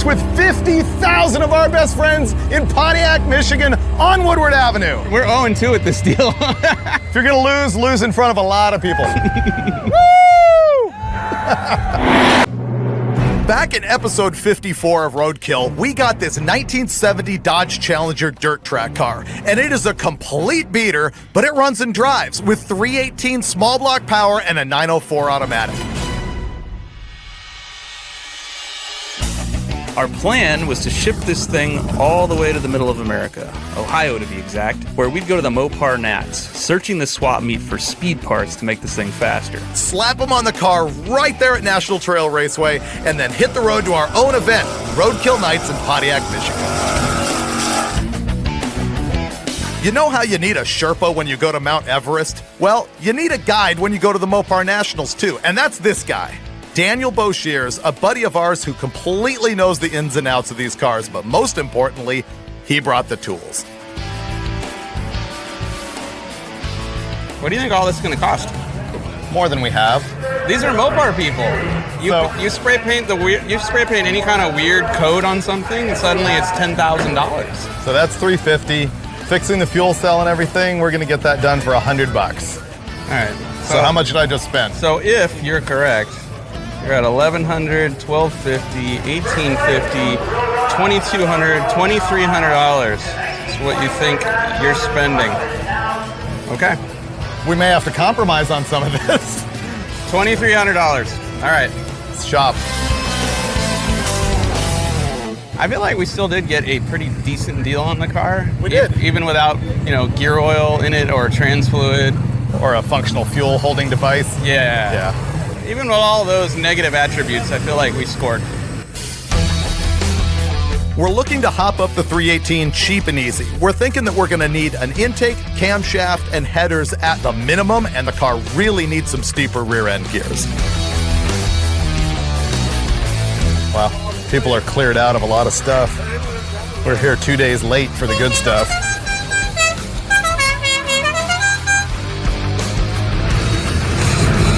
with 50,000 of our best friends in Pontiac, Michigan on Woodward Avenue. We're 0-2 at this deal. If you're gonna lose in front of a lot of people. Woo! Back in episode 54 of Roadkill, we got this 1970 Dodge Challenger dirt track car, and it is a complete beater, but it runs and drives with 318 small block power and a 904 automatic. Our plan was to ship this thing all the way to the middle of America, Ohio to be exact, where we'd go to the Mopar Nats, searching the swap meet for speed parts to make this thing faster. Slap them on the car right there at National Trail Raceway, and then hit the road to our own event, Roadkill Nights in Pontiac, Michigan. You know how you need a Sherpa when you go to Mount Everest? Well, you need a guide when you go to the Mopar Nationals too, and that's this guy. Daniel Boshears, a buddy of ours who completely knows the ins and outs of these cars, but most importantly, he brought the tools. What do you think all this is going to cost? More than we have. These are Mopar people. You spray paint any kind of weird code on something, and suddenly it's $10,000. So that's $350. Fixing the fuel cell and everything, we're going to get that done for $100. All right. So how much did I just spend? So if you're correct, you're at $1,100, $1,250, $1,850, $2,200, $2,300 is what you think you're spending. Okay. We may have to compromise on some of this. $2,300. All right. Let's shop. I feel like we still did get a pretty decent deal on the car. We did. Even without, gear oil in it or trans fluid. Or a functional fuel holding device. Yeah. Even with all those negative attributes, I feel like we scored. We're looking to hop up the 318 cheap and easy. We're thinking that we're going to need an intake, camshaft, and headers at the minimum, and the car really needs some steeper rear end gears. Wow, people are cleared out of a lot of stuff. We're here 2 days late for the good stuff.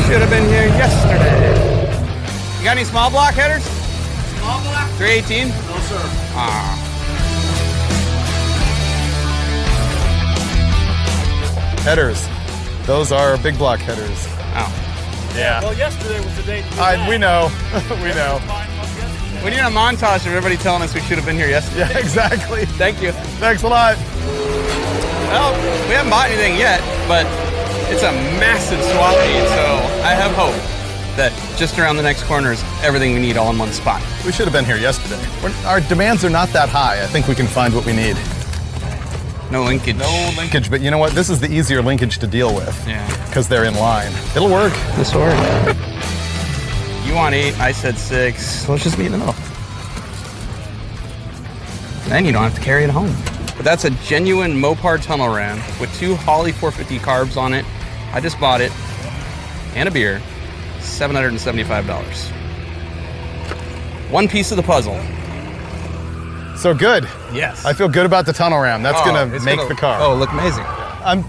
Should have been here yesterday. You got any small block headers? Small block? 318? No, sir. Headers. Those are big block headers. Oh. Yeah. Well, yesterday was the day. We know. We know. We need a montage of everybody telling us we should have been here yesterday. Yeah, exactly. Thank you. Thanks a lot. Well, we haven't bought anything yet, but it's a massive swap meet, so I have hope that just around the next corner is everything we need all in one spot. We should have been here yesterday. Our demands are not that high. I think we can find what we need. No linkage. No linkage, but you know what? This is the easier linkage to deal with. Yeah. Because they're in line. It'll work. This will work. You want 8, I said 6. So let's just meet in the middle. Then you don't have to carry it home. But that's a genuine Mopar tunnel ram with 2 Holley 450 carbs on it. I just bought it. And a beer. $775. One piece of the puzzle. So good. Yes. I feel good about the tunnel ram. That's gonna make the car. Oh, look amazing. I'm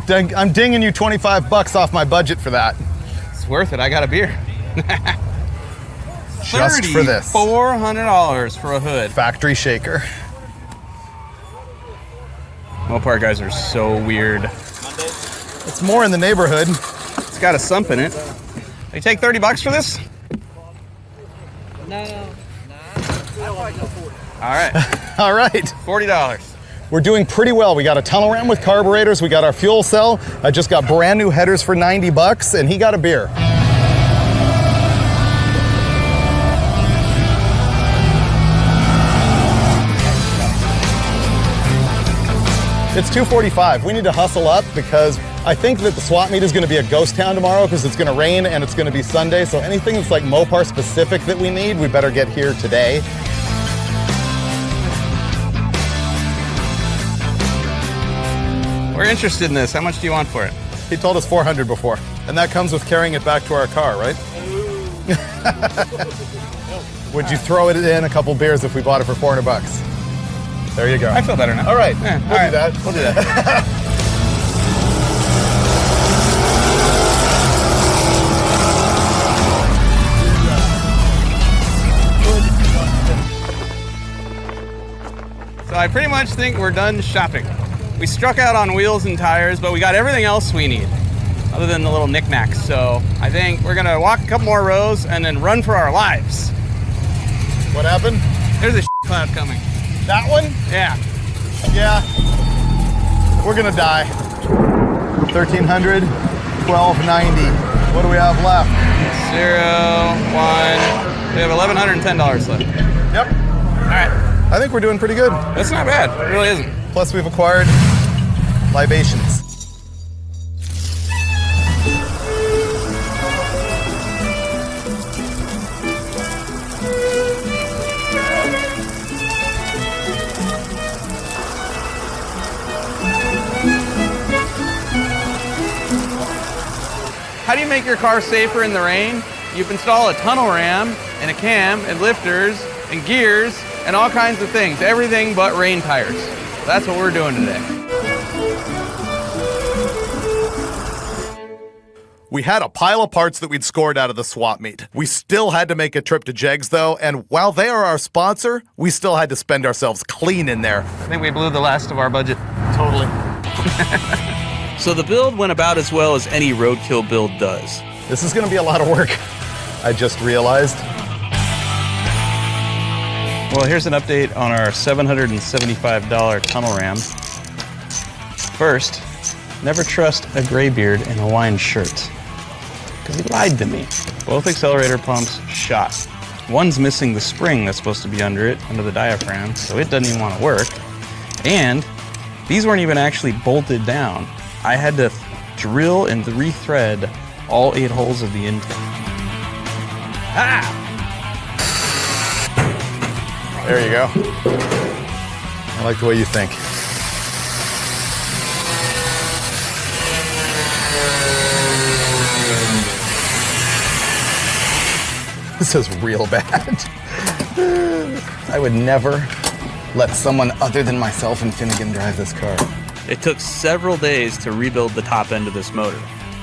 dinging you $25 off my budget for that. It's worth it. I got a beer. Just for this. $400 for a hood. Factory shaker. Mopar guys are so weird. It's more in the neighborhood. It's got a sump in it. You take $30 for this? No. All right. All right. $40. We're doing pretty well. We got a tunnel ram with carburetors. We got our fuel cell. I just got brand new headers for $90, and he got a beer. It's 2:45. We need to hustle up because I think that the swap meet is going to be a ghost town tomorrow because it's going to rain and it's going to be Sunday. So anything that's like Mopar specific that we need, we better get here today. We're interested in this. How much do you want for it? He told us $400 before, and that comes with carrying it back to our car, right? Would you throw it in a couple beers if we bought it for $400? There you go. I feel better now. All right, Yeah, we'll do that. We'll do that. I pretty much think we're done shopping. We struck out on wheels and tires, but we got everything else we need, other than the little knickknacks. So I think we're gonna walk a couple more rows and then run for our lives. What happened? There's a cloud coming. That one? Yeah. Yeah. We're gonna die. 1,300, 1,290. What do we have left? 0, 1. We have $1,110 left. Yep. All right. I think we're doing pretty good. That's not bad. It really isn't. Plus we've acquired libations. How do you make your car safer in the rain? You install a tunnel ram and a cam and lifters and gears and all kinds of things. Everything but rain tires. That's what we're doing today. We had a pile of parts that we'd scored out of the swap meet. We still had to make a trip to Jegs though, and while they are our sponsor, we still had to spend ourselves clean in there. I think we blew the last of our budget. Totally. So the build went about as well as any roadkill build does. This is gonna be a lot of work, I just realized. Well, here's an update on our $775 tunnel ram. First, never trust a graybeard in a Hawaiian shirt, because he lied to me. Both accelerator pumps shot. One's missing the spring that's supposed to be under it, under the diaphragm, so it doesn't even want to work. And these weren't even actually bolted down. I had to drill and rethread all 8 holes of the intake. Ah! There you go. I like the way you think. This is real bad. I would never let someone other than myself and Finnegan drive this car. It took several days to rebuild the top end of this motor.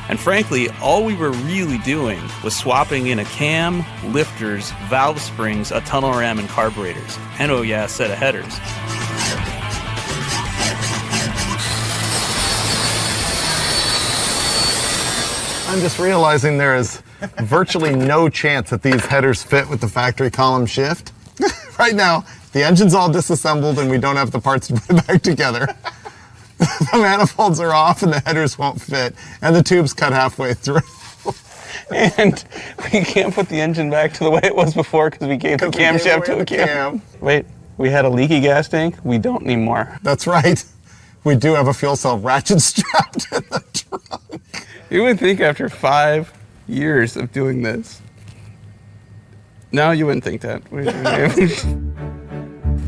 And frankly, all we were really doing was swapping in a cam, lifters, valve springs, a tunnel ram, and carburetors. And oh yeah, a set of headers. I'm just realizing there is virtually no chance that these headers fit with the factory column shift. Right now, the engine's all disassembled and we don't have the parts to put it back together. The manifolds are off and the headers won't fit, and the tube's cut halfway through. And we can't put the engine back to the way it was before because we gave the camshaft to a cam. Wait, we had a leaky gas tank? We don't need more. That's right. We do have a fuel cell ratchet strapped in the trunk. You would think after 5 years of doing this. No, you wouldn't think that.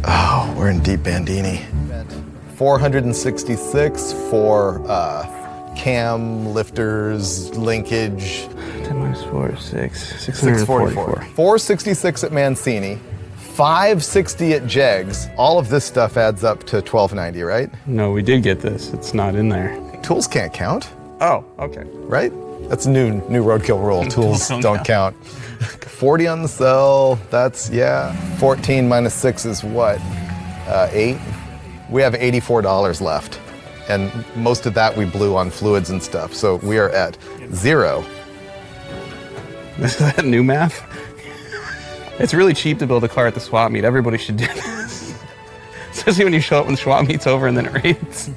Oh, we're in deep Bandini. 466 for cam, lifters, linkage. 10 minus 4 is 6. 644. 466 at Mancini, 560 at Jegs. All of this stuff adds up to 1290, right? No, we did get this. It's not in there. Tools can't count, Oh, okay. right? That's a new roadkill rule. Tools don't count. 40 on the cell, that's, yeah. 14 minus 6 is what? 8? We have $84 left. And most of that we blew on fluids and stuff. So we are at 0. Is that new math? It's really cheap to build a car at the swap meet. Everybody should do this. Especially when you show up when the swap meet's over and then it rains.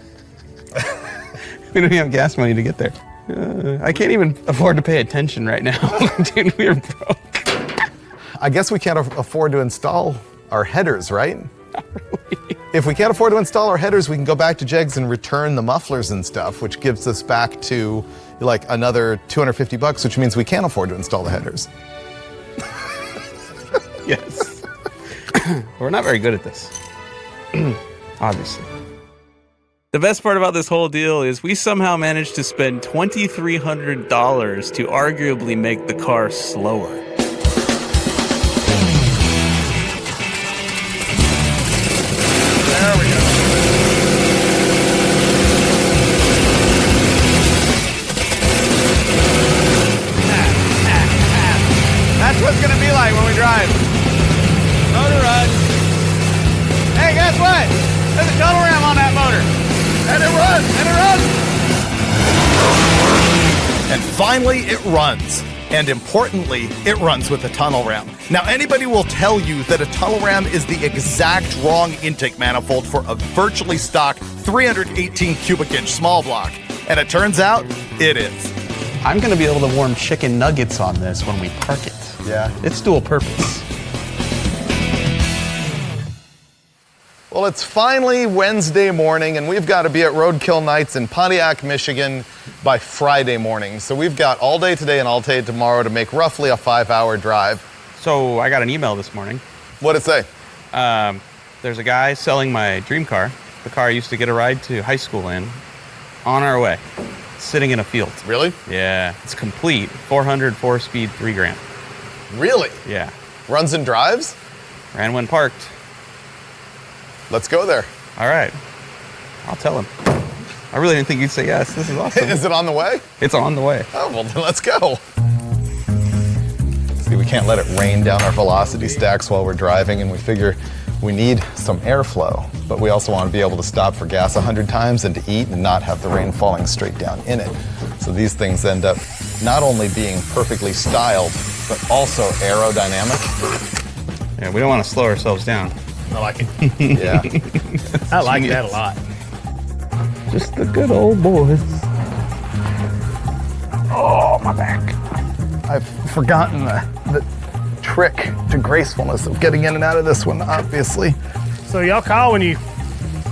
We don't even have gas money to get there. I can't even afford to pay attention right now. Dude, we're broke. I guess we can't afford to install our headers, right? Not really. If we can't afford to install our headers, we can go back to Jegs and return the mufflers and stuff, which gives us back to like another $250, which means we can't afford to install the headers. Yes. We're not very good at this. Obviously. The best part about this whole deal is we somehow managed to spend $2,300 to arguably make the car slower. There we go. That's what it's gonna be like when we drive. Motor run. Hey, guess what? And it runs! And it runs! And finally, it runs. And importantly, it runs with a tunnel ram. Now, anybody will tell you that a tunnel ram is the exact wrong intake manifold for a virtually stock 318 cubic inch small block. And it turns out, it is. I'm going to be able to warm chicken nuggets on this when we park it. Yeah. It's dual purpose. Well, it's finally Wednesday morning, and we've got to be at Roadkill Nights in Pontiac, Michigan by Friday morning. So we've got all day today and all day tomorrow to make roughly a 5-hour drive. So I got an email this morning. What'd it say? There's a guy selling my dream car, the car I used to get a ride to high school in, on our way, sitting in a field. Really? Yeah, it's complete. 400, 4-speed, 3 grand. Really? Yeah. Runs and drives? Ran when parked. Let's go there. All right. I'll tell him. I really didn't think you'd say yes. This is awesome. Is it on the way? It's on the way. Oh, well, then let's go. See, we can't let it rain down our velocity stacks while we're driving, and we figure we need some airflow, but we also want to be able to stop for gas 100 times and to eat and not have the rain falling straight down in it. So these things end up not only being perfectly styled, but also aerodynamic. Yeah, we don't want to slow ourselves down. I like it. Yeah. I like that a lot. Just the good old boys. Oh, my back. I've forgotten the trick to gracefulness of getting in and out of this one, obviously. So y'all call when you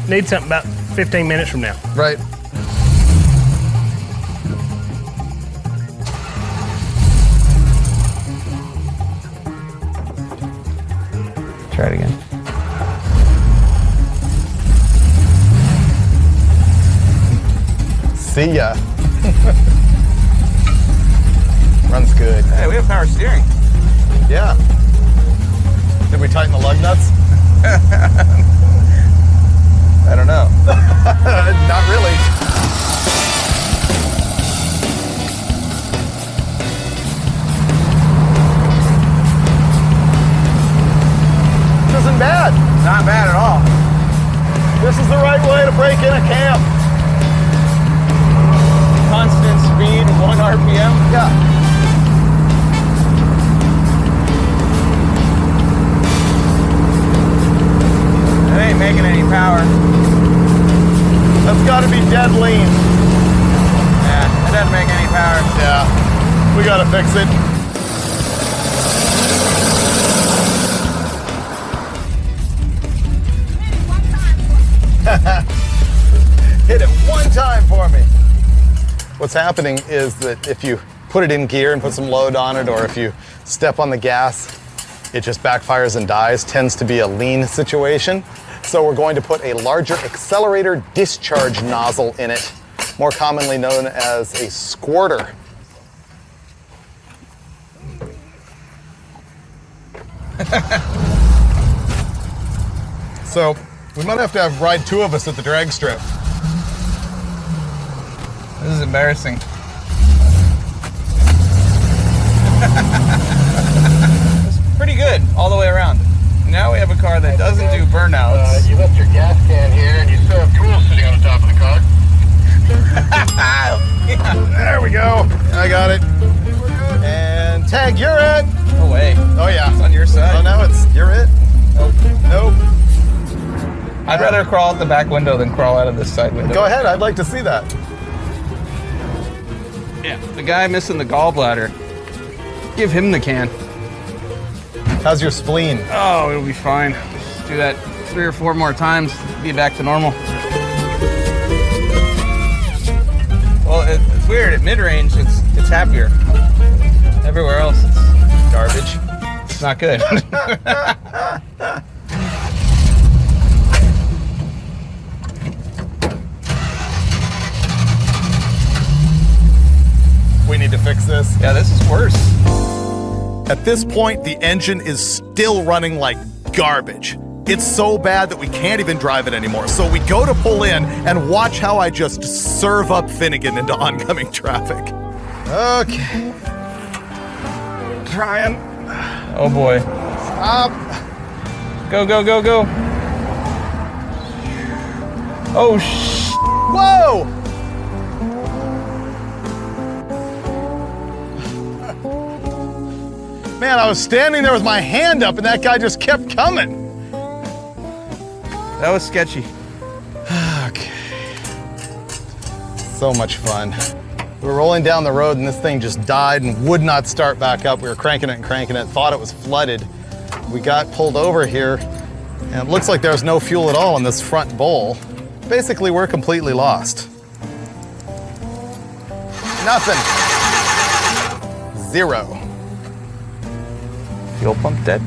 need something about 15 minutes from now. Right. Try it again. See ya. Runs good. Hey, we have power steering. Yeah. Did we tighten the lug nuts? I don't know. Not really. This isn't bad. Not bad at all. This is the right way to break in a camp. Constant speed, 1 RPM. Yeah. It ain't making any power. That's got to be dead lean. Yeah, it doesn't make any power. Yeah. We got to fix it. Hit it one time for me. What's happening is that if you put it in gear and put some load on it, or if you step on the gas, it just backfires and dies. Tends to be a lean situation. So we're going to put a larger accelerator discharge nozzle in it, more commonly known as a squirter. So we might have to ride 2 of us at the drag strip. This is embarrassing. It's pretty good all the way around. Now we have a car that doesn't do burnouts. You left your gas can here, and you still have tools sitting on the top of the car. There we go. I got it. And tag, you're it. No way. Oh yeah. It's on your side. Oh, now it's you're it. Nope. Nope. I'd rather crawl out the back window than crawl out of this side window. Go ahead. I'd like to see that. Yeah. The guy missing the gallbladder. Give him the can. How's your spleen? Oh, it'll be fine. Just do that 3 or 4 more times, be back to normal. Well, it's weird. At mid-range, it's happier. Everywhere else, it's garbage. It's not good. We need to fix this. Yeah, this is worse. At this point, the engine is still running like garbage. It's so bad that we can't even drive it anymore. So we go to pull in and watch how I just serve up Finnegan into oncoming traffic. Okay. Trying. Oh boy. Stop. Go, go, go, go. Oh, Whoa! Man, I was standing there with my hand up and that guy just kept coming. That was sketchy. Okay. So much fun. We were rolling down the road and this thing just died and would not start back up. We were cranking it, thought it was flooded. We got pulled over here and it looks like there's no fuel at all in this front bowl. Basically, we're completely lost. Nothing. Zero. Fuel pump dead.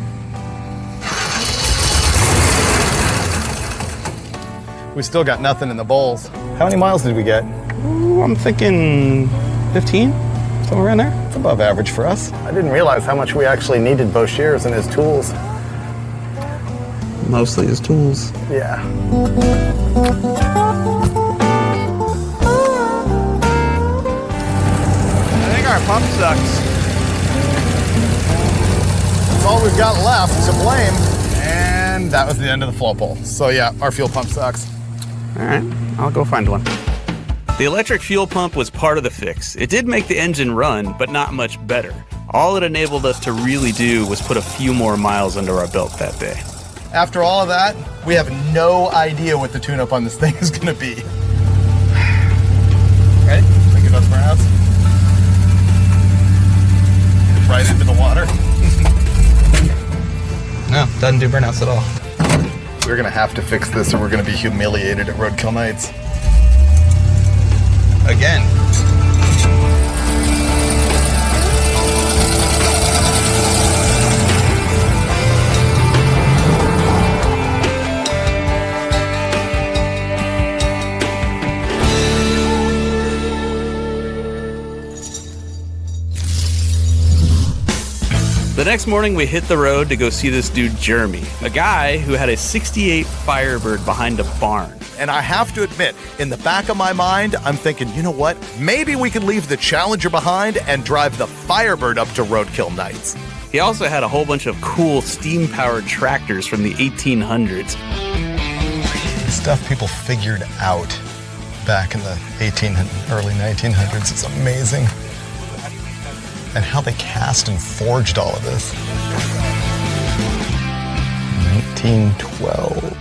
We still got nothing in the bowls. How many miles did we get? Ooh, I'm thinking 15, somewhere around there. It's above average for us. I didn't realize how much we actually needed Boshears and his tools. Mostly his tools. Yeah. I think our pump sucks. That's all we've got left to blame. And that was the end of the flow pole. So yeah, our fuel pump sucks. All right, I'll go find one. The electric fuel pump was part of the fix. It did make the engine run, but not much better. All it enabled us to really do was put a few more miles under our belt that day. After all of that, we have no idea what the tune-up on this thing is gonna be. Ready? Think about burnouts. Right into the water. No, doesn't do burnouts at all. We're gonna have to fix this or we're gonna be humiliated at Roadkill nights. Again. The next morning, we hit the road to go see this dude, Jeremy, a guy who had a 68 Firebird behind a barn. And I have to admit, in the back of my mind, I'm thinking, you know what? Maybe we can leave the Challenger behind and drive the Firebird up to Roadkill nights. He also had a whole bunch of cool steam-powered tractors from the 1800s. Stuff people figured out back in the early 1900s is amazing. And how they cast and forged all of this. 1912.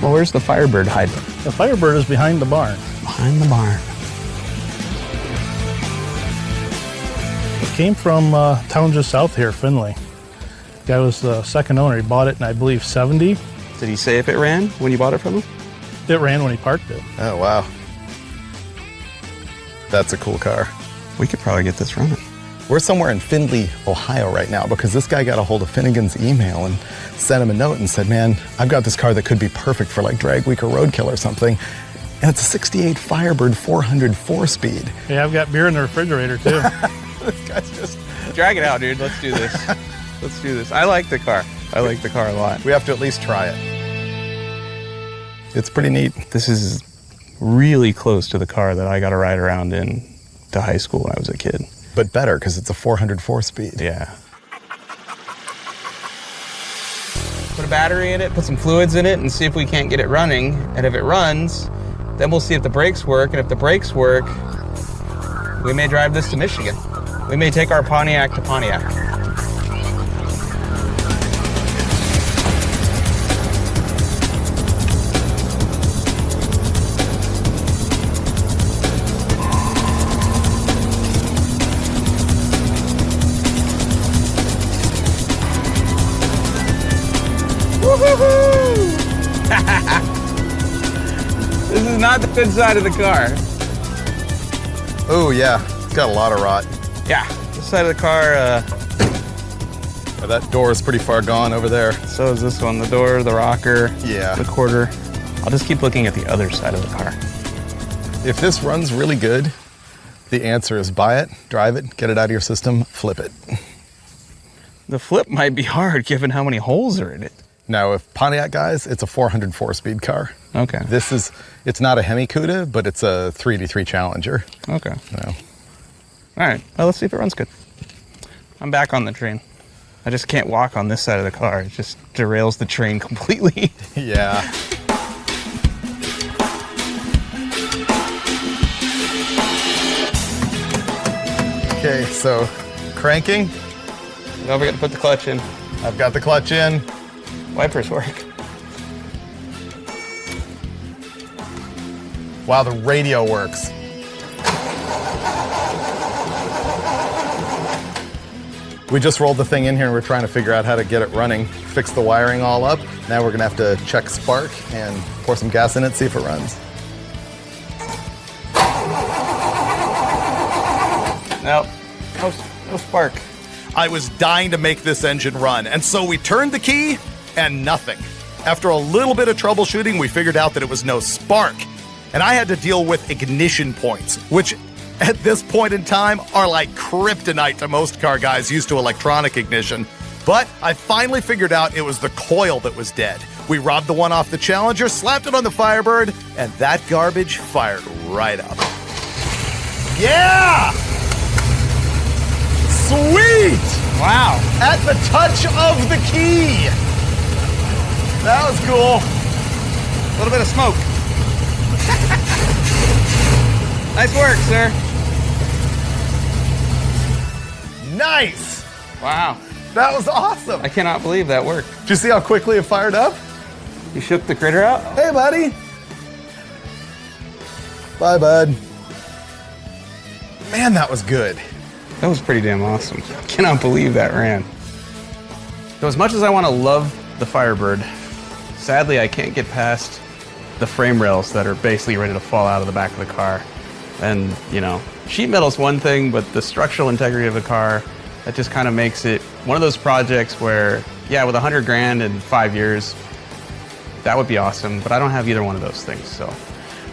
Well, where's the Firebird hiding? The Firebird is behind the barn. Behind the barn. It came from a town just south here, Findlay. Guy was the second owner. He bought it in, I believe, 70. Did he say if it ran when you bought it from him? It ran when he parked it. Oh, wow. That's a cool car. We could probably get this running. We're somewhere in Findlay, Ohio right now because this guy got a hold of Finnegan's email and sent him a note and said, man, I've got this car that could be perfect for like drag week or roadkill or something. And it's a 68 Firebird 400 4-speed. Yeah, I've got beer in the refrigerator too. This guy's just... Drag it out, dude. Let's do this. Let's do this. I like the car. I like the car a lot. We have to at least try it. It's pretty neat. This is really close to the car that I got to ride around in to high school when I was a kid. But better because it's a 400 4-speed. Yeah. Put a battery in it, put some fluids in it, and see if we can't get it running. And if it runs, then we'll see if the brakes work. And if the brakes work, we may drive this to Michigan. We may take our Pontiac to Pontiac. This is not the good side of the car. Oh, yeah. It's got a lot of rot. Yeah, this side of the car, That door is pretty far gone over there. so is this one. The door, the rocker, Yeah. the quarter. I'll just keep looking at the other side of the car. If this runs really good, the answer is buy it, drive it, get it out of your system, flip it. The flip might be hard given how many holes are in it. Now, if Pontiac guys, it's a 400 4-speed car. Okay. It's not a Hemi Cuda, but it's a 383 Challenger. Okay. No. All right. Well, let's see if it runs good. I'm back on the train. I just can't walk on this side of the car. It just derails the train completely. Yeah. so cranking. Don't forget to put the clutch in. I've got the clutch in. Wipers work. Wow, the radio works. We just rolled the thing in here and we're trying to figure out how to get it running. Fix the wiring all up. Now we're gonna have to check spark and pour some gas in it, see if it runs. Nope, no spark. I was dying to make this engine run, and so we turned the key, and nothing. After a little bit of troubleshooting, we figured out that it was no spark, and I had to deal with ignition points, which at this point in time are like kryptonite to most car guys used to electronic ignition. But I finally figured out it was the coil that was dead. We robbed the one off the Challenger, slapped it on the Firebird, and that garbage fired right up. Yeah! Sweet! Wow. At the touch of the key. That was cool. A little bit of smoke. Nice work, sir. Nice. Wow. That was awesome. I cannot believe that worked. Did you see how quickly it fired up? You shook the critter out? Hey, buddy. Bye, bud. Man, that was good. That was pretty damn awesome. I cannot believe that ran. So as much as I want to love the Firebird, sadly I can't get past the frame rails that are basically ready to fall out of the back of the car. And, you know, sheet metal's one thing, but the structural integrity of the car, that just kind of makes it one of those projects where, yeah, with 100 grand in 5 years, that would be awesome, but I don't have either one of those things. So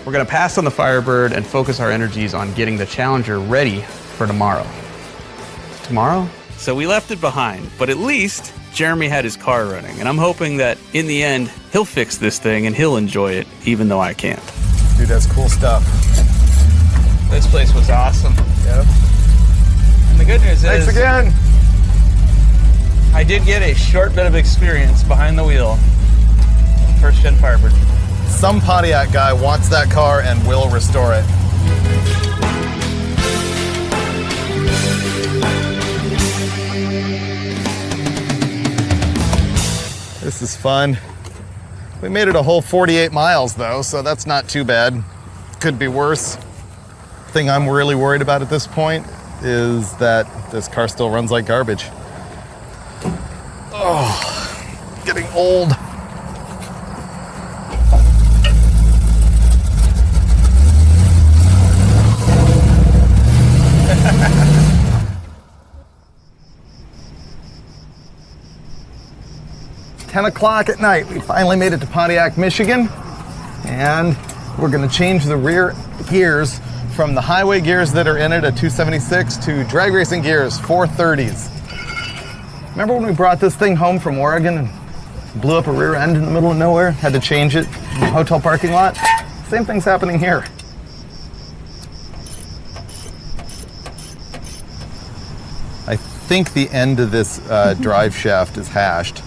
we're gonna pass on the Firebird and focus our energies on getting the Challenger ready for tomorrow. Tomorrow? So we left it behind, but at least Jeremy had his car running, and I'm hoping that in the end, he'll fix this thing and he'll enjoy it, even though I can't. Dude, that's cool stuff. This place was awesome. Yep. And the good news Thanks is, again. I did get a short bit of experience behind the wheel. First gen Firebird. Some Pontiac guy wants that car and will restore it. This is fun. We made it a whole 48 miles though, so that's not too bad. Could be worse. Thing I'm really worried about at this point is that this car still runs like garbage. Oh, getting old. $10 at night. We finally made it to Pontiac, Michigan, and we're gonna change the rear gears from the highway gears that are in it, a 276, to drag racing gears, 430s. Remember when we brought this thing home from Oregon and blew up a rear end in the middle of nowhere? Had to change it in the hotel parking lot? Same thing's happening here. I think the end of this drive shaft is hashed,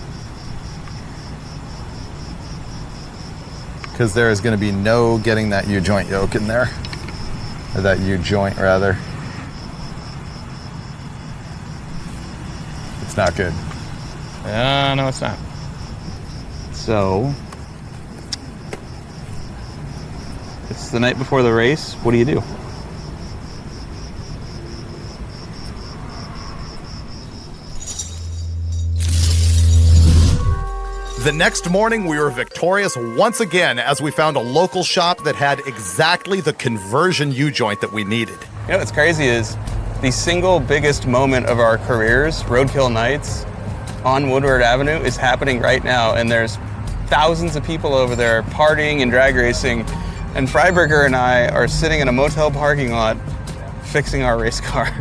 because there is going to be no getting that U-joint yoke in there. Or that U-joint, rather. It's not good. No, it's not. So, it's the night before the race. What do you do? The next morning, we were victorious once again as we found a local shop that had exactly the conversion U-joint that we needed. You know what's crazy is the single biggest moment of our careers, Roadkill Nights on Woodward Avenue, is happening right now, and there's thousands of people over there partying and drag racing, and Freiburger and I are sitting in a motel parking lot fixing our race car.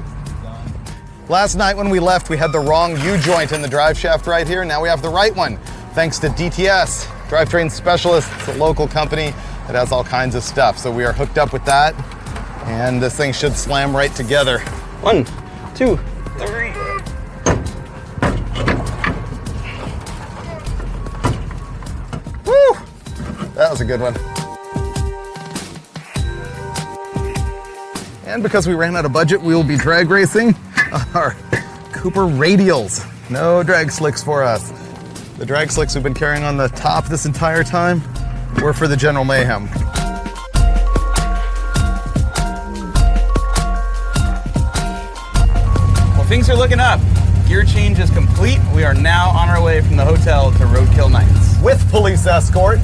Last night when we left, we had the wrong U-joint in the drive shaft right here. Now we have the right one, thanks to DTS, Drivetrain Specialists. It's a local company that has all kinds of stuff. So we are hooked up with that, and this thing should slam right together. 1, 2, 3. Woo! That was a good one. And because we ran out of budget, we will be drag racing our Cooper radials. No drag slicks for us. The drag slicks we've been carrying on the top this entire time were for the general mayhem. Well, things are looking up. Gear change is complete. We are now on our way from the hotel to Roadkill Nights. With police escort.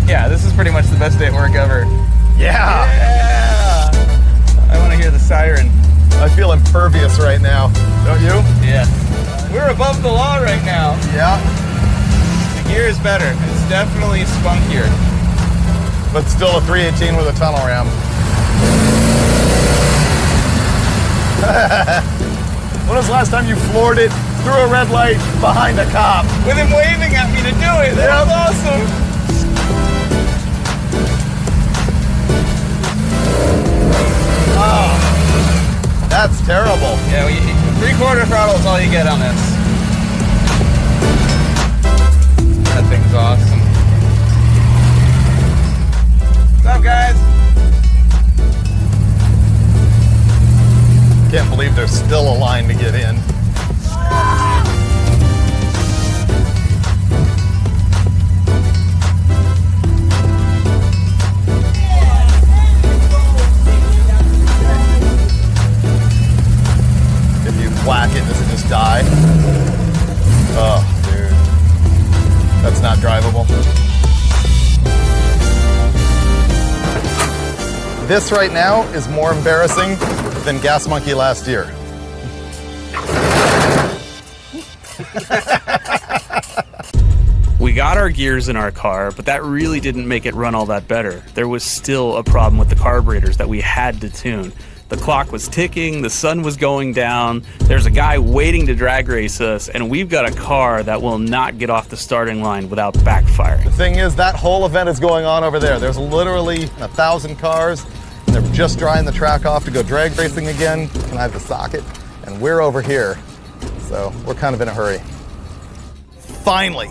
Yeah, this is pretty much the best day at work ever. Yeah! I want to hear the siren. I feel impervious right now. Don't you? Yeah. We're above the law right now. Yeah. The gear is better. It's definitely spunkier. But still a 318 with a tunnel ram. When was the last time you floored it through a red light behind a cop? With him waving at me to do it. That was awesome. Oh, that's terrible. Yeah, 3/4 throttle is all you get on this. That thing's awesome. What's up, guys? Can't believe there's still a line to get in. If you whack it, does it just die? Oh, dude. That's not drivable. This right now is more embarrassing than Gas Monkey last year. We got our gears in our car, but that really didn't make it run all that better. There was still a problem with the carburetors that we had to tune. The clock was ticking, the sun was going down, there's a guy waiting to drag race us, and we've got a car that will not get off the starting line without backfiring. The thing is, that whole event is going on over there. There's literally 1,000 cars. They're just drying the track off to go drag racing again. And I have the socket, and we're over here. So we're kind of in a hurry. Finally,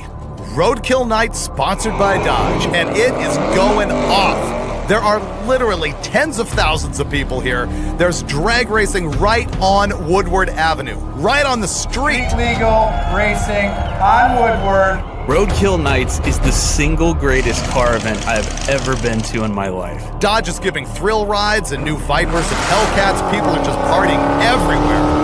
Roadkill Night sponsored by Dodge, and it is going off. There are literally tens of thousands of people here. There's drag racing right on Woodward Avenue, right on the street. Legal racing on Woodward. Roadkill Nights is the single greatest car event I've ever been to in my life. Dodge is giving thrill rides and new Vipers and Hellcats. People are just partying everywhere.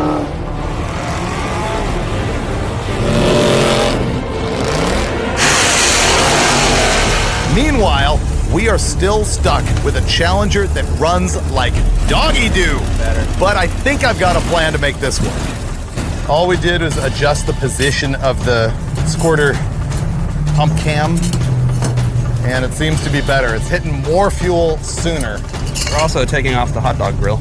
Meanwhile, we are still stuck with a Challenger that runs like doggy-doo. But I think I've got a plan to make this work. All we did was adjust the position of the squirter pump cam, and it seems to be better. It's hitting more fuel sooner. We're also taking off the hot dog grill.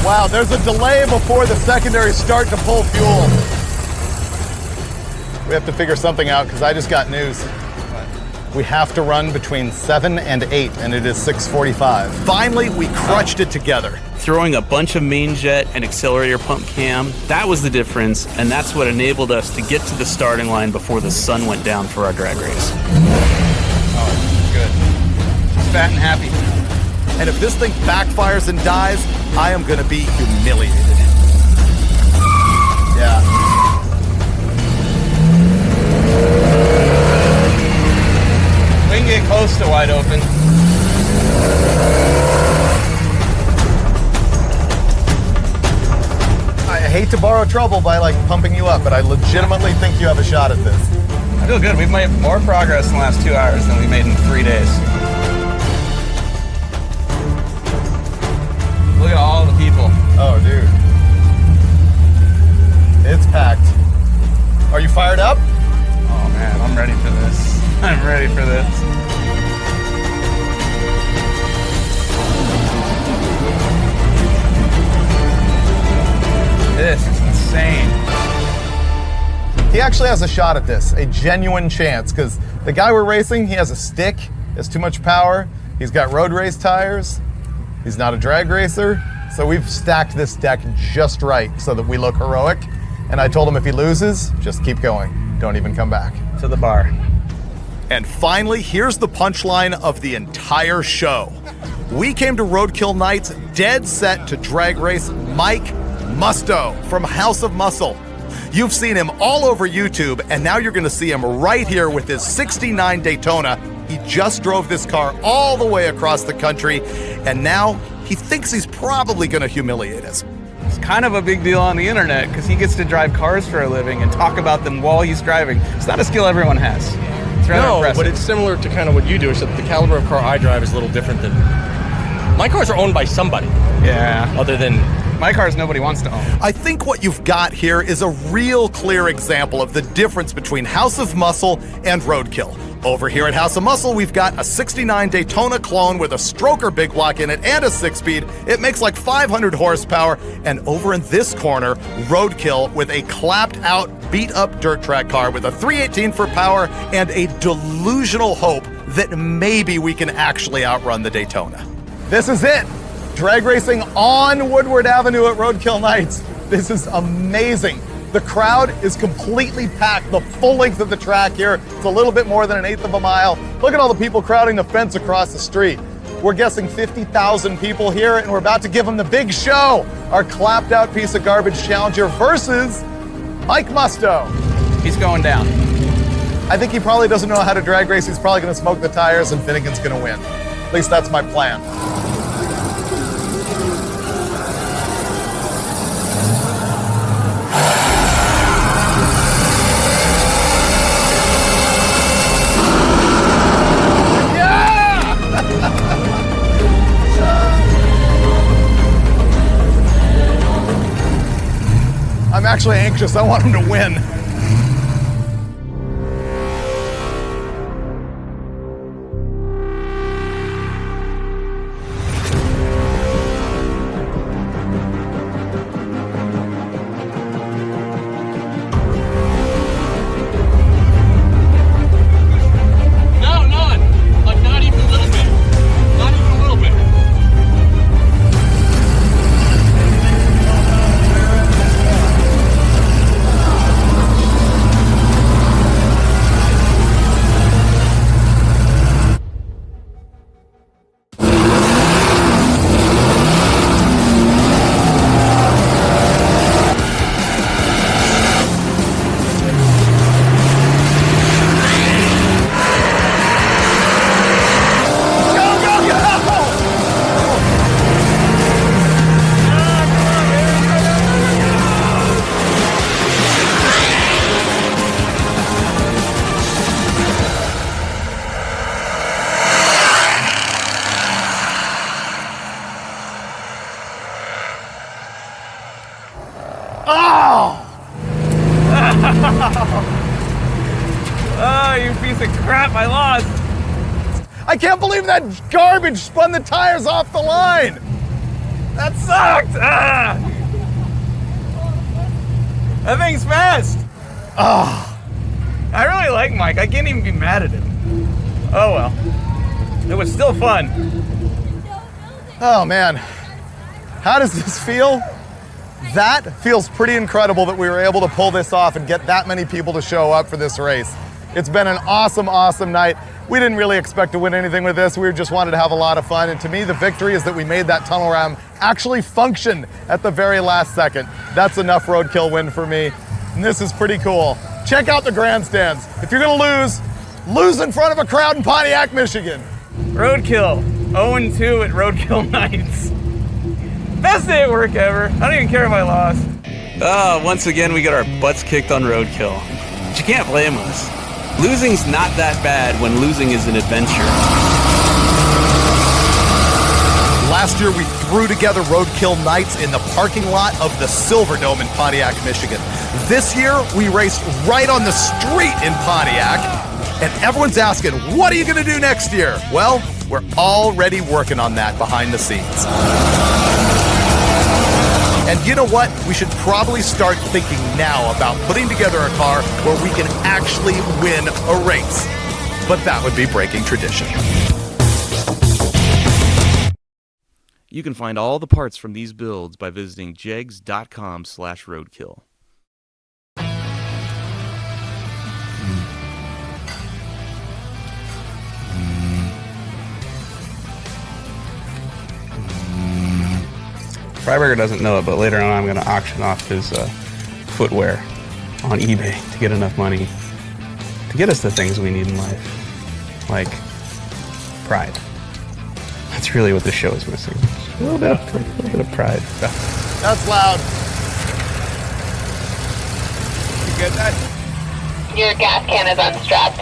Wow, there's a delay before the secondary start to pull fuel. We have to figure something out because I just got news. We have to run between 7 and 8, and it is 6:45. Finally, we crutched it together. Throwing a bunch of main jet and accelerator pump cam, that was the difference, and that's what enabled us to get to the starting line before the sun went down for our drag race. Oh, good. Fat and happy. And if this thing backfires and dies, I am gonna be humiliated. Yeah. We can get close to wide open. I hate to borrow trouble by pumping you up, but I legitimately think you have a shot at this. I feel good. We've made more progress in the last 2 hours than we made in 3 days. Look at all the people. Oh, dude. It's packed. Are you fired up? Oh man, I'm ready for this. I'm ready for this. This is insane. He actually has a shot at this, a genuine chance, because the guy we're racing, he has a stick, has too much power, he's got road race tires, he's not a drag racer, so we've stacked this deck just right so that we look heroic, and I told him if he loses, just keep going, don't even come back. To the bar. And finally, here's the punchline of the entire show. We came to Roadkill Nights dead set to drag race Mike Musto from House of Muscle. You've seen him all over YouTube, and now you're going to see him right here with his 69 Daytona. He just drove this car all the way across the country, and now he thinks he's probably going to humiliate us. It's kind of a big deal on the internet because he gets to drive cars for a living and talk about them while he's driving. It's not a skill everyone has. It's rather impressive. But it's similar to kind of what you do, except the caliber of car I drive is a little different than... My cars are owned by somebody. Yeah. Other than... My cars nobody wants to own. I think what you've got here is a real clear example of the difference between House of Muscle and Roadkill. Over here at House of Muscle, we've got a 69 Daytona clone with a stroker big block in it and a 6-speed. It makes like 500 horsepower. And over in this corner, Roadkill with a clapped out, beat up dirt track car with a 318 for power and a delusional hope that maybe we can actually outrun the Daytona. This is it. Drag racing on Woodward Avenue at Roadkill Nights. This is amazing. The crowd is completely packed the full length of the track here. It's a little bit more than an eighth of a mile. Look at all the people crowding the fence across the street. We're guessing 50,000 people here, and we're about to give them the big show. Our clapped out piece of garbage challenger versus Mike Musto. He's going down. I think he probably doesn't know how to drag race. He's probably going to smoke the tires, and Finnegan's going to win. At least that's my plan. I'm actually anxious. I want him to win. No, none. Like, not even a little bit. Not even a little bit. Oh, you piece of crap, I lost. I can't believe that garbage spun the tires off the line. That sucked. Ah! That thing's fast. Oh, I really like Mike. I can't even be mad at him. Oh well. It was still fun. Oh man, how does this feel? That feels pretty incredible that we were able to pull this off and get that many people to show up for this race. It's been an awesome, awesome night. We didn't really expect to win anything with this. We just wanted to have a lot of fun. And to me, the victory is that we made that tunnel ram actually function at the very last second. That's enough roadkill win for me. And this is pretty cool. Check out the grandstands. If you're gonna lose in front of a crowd in Pontiac, Michigan. Roadkill, 0-2 at Roadkill Nights. Best day at work ever. I don't even care if I lost. Once again, we got our butts kicked on Roadkill. But you can't blame us. Losing's not that bad when losing is an adventure. Last year, we threw together Roadkill Nights in the parking lot of the Silverdome in Pontiac, Michigan. This year, we raced right on the street in Pontiac. And everyone's asking, what are you going to do next year? Well, we're already working on that behind the scenes. And you know what? We should probably start thinking now about putting together a car where we can actually win a race. But that would be breaking tradition. You can find all the parts from these builds by visiting jegs.com/roadkill. Freiburger doesn't know it, but later on I'm going to auction off his footwear on eBay to get enough money to get us the things we need in life, like pride. That's really what this show is missing. A little bit of pride. That's loud. You get that? Your gas can is unstrapped.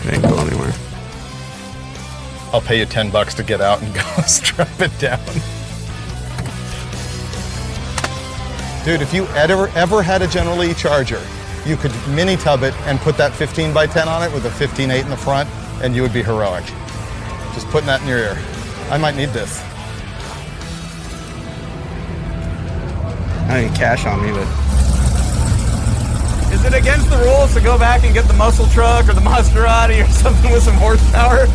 It ain't go anywhere. I'll pay you $10 to get out and go strap it down. Dude, if you ever had a General Lee Charger, you could mini tub it and put that 15x10 on it with a 15.8 in the front, and you would be heroic. Just putting that in your ear. I might need this. I don't need cash on me, but Is it against the rules to go back and get the muscle truck or the Maserati or something with some horsepower?